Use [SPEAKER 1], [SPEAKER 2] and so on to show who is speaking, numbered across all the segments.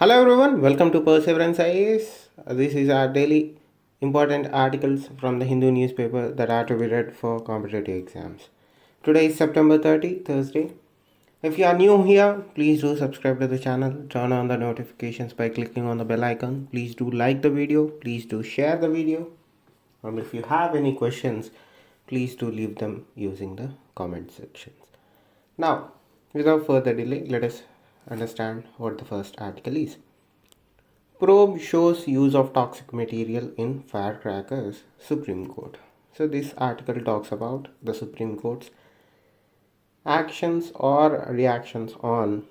[SPEAKER 1] Hello everyone, welcome to Perseverance IAS. This is our daily important articles from the Hindu newspaper that are to be read for competitive exams. Today is September 30, Thursday. If you are new here, please do subscribe to the channel, turn on the notifications by clicking on the bell icon. Please do like the video, please do share the video. And if you have any questions, please do leave them using the comment sections. Now, without further delay, let us understand what the first article is. Probe shows use of toxic material in firecrackers, Supreme Court. So, this article talks about the Supreme Court's actions or reactions on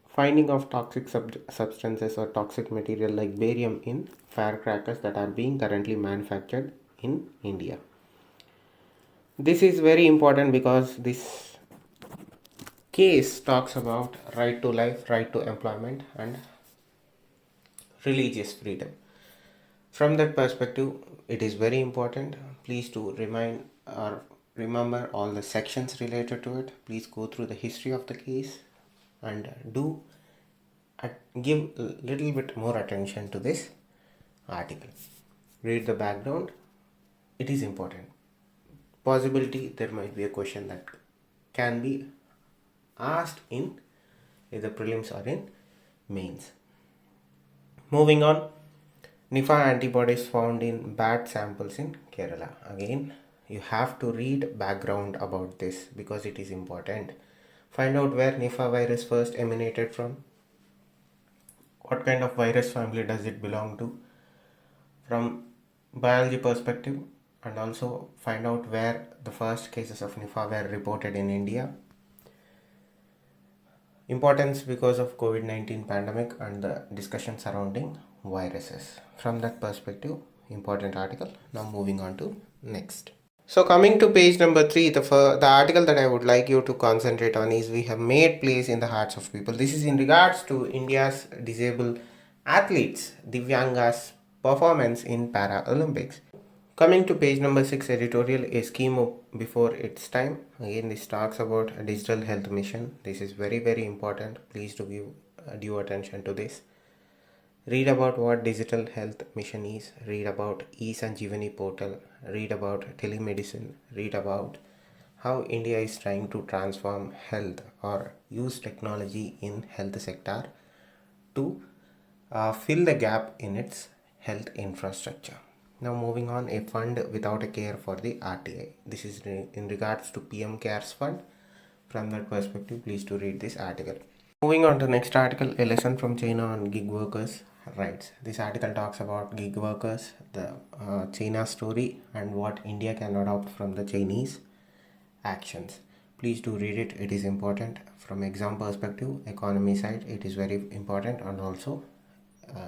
[SPEAKER 1] finding of toxic substances or toxic material like barium in firecrackers that are being currently manufactured in India. This is very important because this case talks about right to life, right to employment, and religious freedom. From that perspective, it is very important. Please do remind or remember all the sections related to it. Please go through the history of the case and do give a little bit more attention to this article. Read the background. It is important. Possibility there might be a question that can be asked in either prelims or in mains. Moving on, Nipah antibodies found in bat samples in Kerala. Again, you have to read background about this because it is important. Find out where Nipah virus first emanated from. What kind of virus family does it belong to? From biology perspective, and also find out where the first cases of Nipah were reported in India. Importance because of COVID-19 pandemic and the discussion surrounding viruses. From that perspective, important article. Now moving on to next. So coming to page number 3, the article that I would like you to concentrate on is we have made place in the hearts of people. This is in regards to India's disabled athletes, Divyanga's performance in Paralympics. Coming to page number 6, editorial, a scheme before its time. Again, this talks about a digital health mission. This is very, very important. Please do give due attention to this. Read about what digital health mission is. Read about eSanjeevani portal. Read about telemedicine. Read about how India is trying to transform health or use technology in health sector to fill the gap in its health infrastructure. Now moving on, a fund without a care for the RTI. This is in regards to PM CARES fund. From that perspective, please to read this article. Moving on to next article, a lesson from China on gig workers' rights. This article talks about gig workers, the China story, and what India can adopt from the Chinese actions. Please do read it. It is important from exam perspective, economy side. It is very important, and also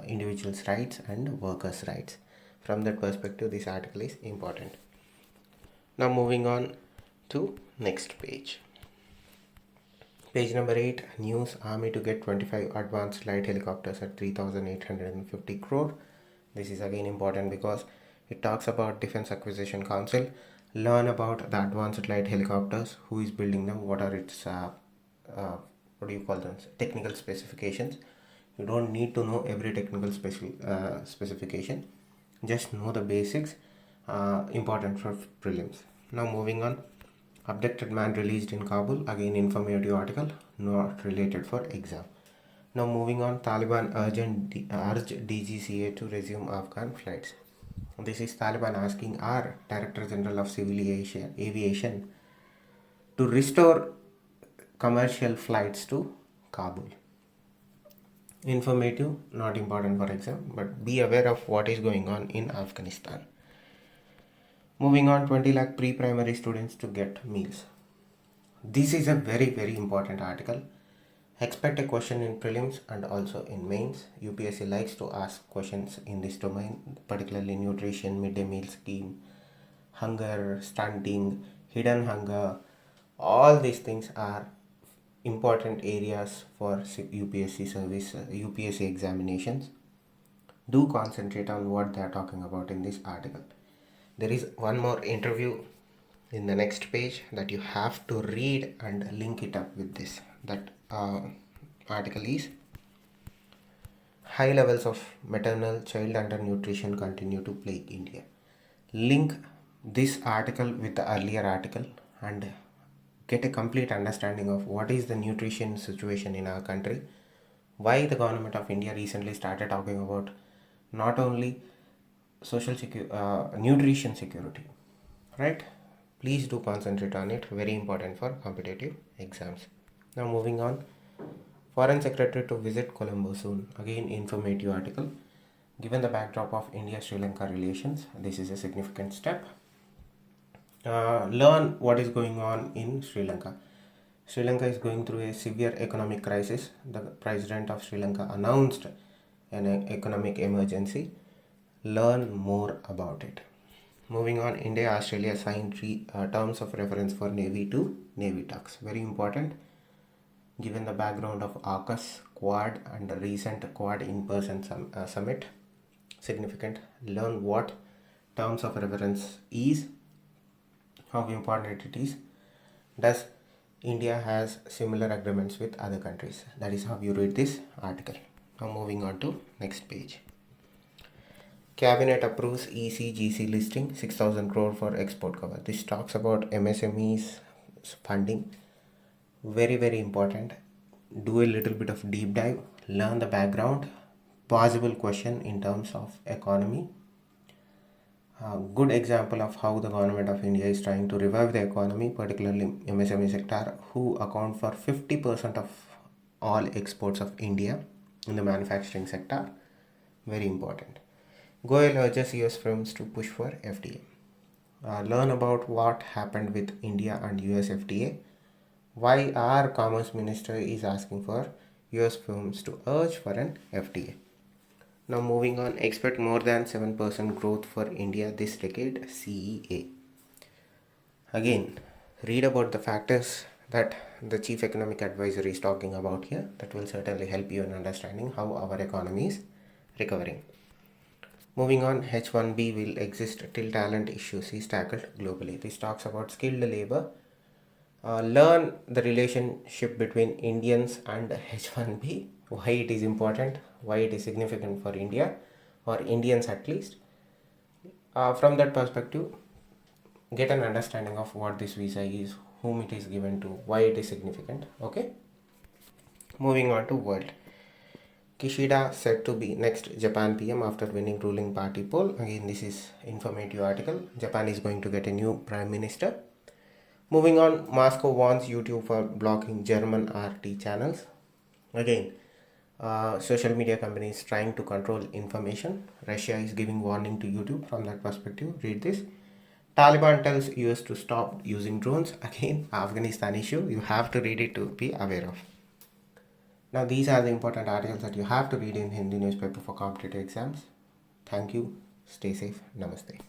[SPEAKER 1] individuals' rights and workers' rights. From that perspective, this article is important. Now moving on to next page. Page number 8, news, army to get 25 advanced light helicopters at 3,850 crore. This is again important because it talks about Defense Acquisition Council. Learn about the advanced light helicopters, who is building them, what are its technical specifications. You don't need to know every technical specification. Just know the basics, important for prelims. Now moving on, abducted man released in Kabul. Again, informative article, not related for exam. Now moving on, Taliban urged DGCA to resume Afghan flights. This is Taliban asking our Director General of Civil Aviation to restore commercial flights to Kabul. Informative, not important for exam, but be aware of what is going on in Afghanistan. Moving on, 20 lakh pre-primary students to get meals. This is a very, very important article. Expect a question in prelims and also in mains. UPSC likes to ask questions in this domain, particularly nutrition, midday meal scheme, hunger, stunting, hidden hunger. All these things are important areas for UPSC service, UPSC examinations. Do concentrate on what they are talking about in this article. There is one more interview in the next page that you have to read and link it up with this. That article is High levels of maternal child undernutrition continue to plague India. Link this article with the earlier article and get a complete understanding of what is the nutrition situation in our country, why the government of India recently started talking about not only nutrition security, right? Please do concentrate on it, very important for competitive exams. Now moving on, Foreign Secretary to visit Colombo soon. Again, informative article. Given the backdrop of India-Sri Lanka relations, this is a significant step. Learn what is going on in Sri Lanka. Sri Lanka is going through a severe economic crisis. The president of Sri Lanka announced an economic emergency. Learn more about it. Moving on, India Australia signed terms of reference for Navy to Navy talks. Very important. Given the background of AUKUS, Quad, and the recent Quad in-person summit, significant. Learn what terms of reference is, how important it is. Does India has similar agreements with other countries? That is how you read this article. Now moving on to next page. Cabinet approves ECGC listing 6,000 crore for export cover. This talks about MSMEs funding. Very, very important. Do a little bit of deep dive, learn the background, possible question in terms of economy. Good example of how the government of India is trying to revive the economy, particularly MSME sector, who account for 50% of all exports of India in the manufacturing sector. Very important. Goyal urges US firms to push for FTA. Learn about what happened with India and US FTA. Why our Commerce Minister is asking for US firms to urge for an FTA. Now moving on, expect more than 7% growth for India this decade, CEA. Again, read about the factors that the Chief Economic Advisor is talking about here. That will certainly help you in understanding how our economy is recovering. Moving on, H1B will exist till talent issues is tackled globally. This talks about skilled labor. Learn the relationship between Indians and H1B, why it is important, why it is significant for India, or Indians at least. From that perspective, get an understanding of what this visa is, whom it is given to, why it is significant. Okay. Moving on to world. Kishida said to be next Japan PM after winning ruling party poll. Again, this is informative article. Japan is going to get a new prime minister. Moving on, Moscow warns YouTube for blocking German RT channels. Again, social media companies trying to control information. Russia is giving warning to YouTube. From that perspective, read this. Taliban tells US to stop using drones. Again, Afghanistan issue. You have to read it to be aware of. Now, these are the important articles that you have to read in Hindi newspaper for competitive exams. Thank you. Stay safe. Namaste.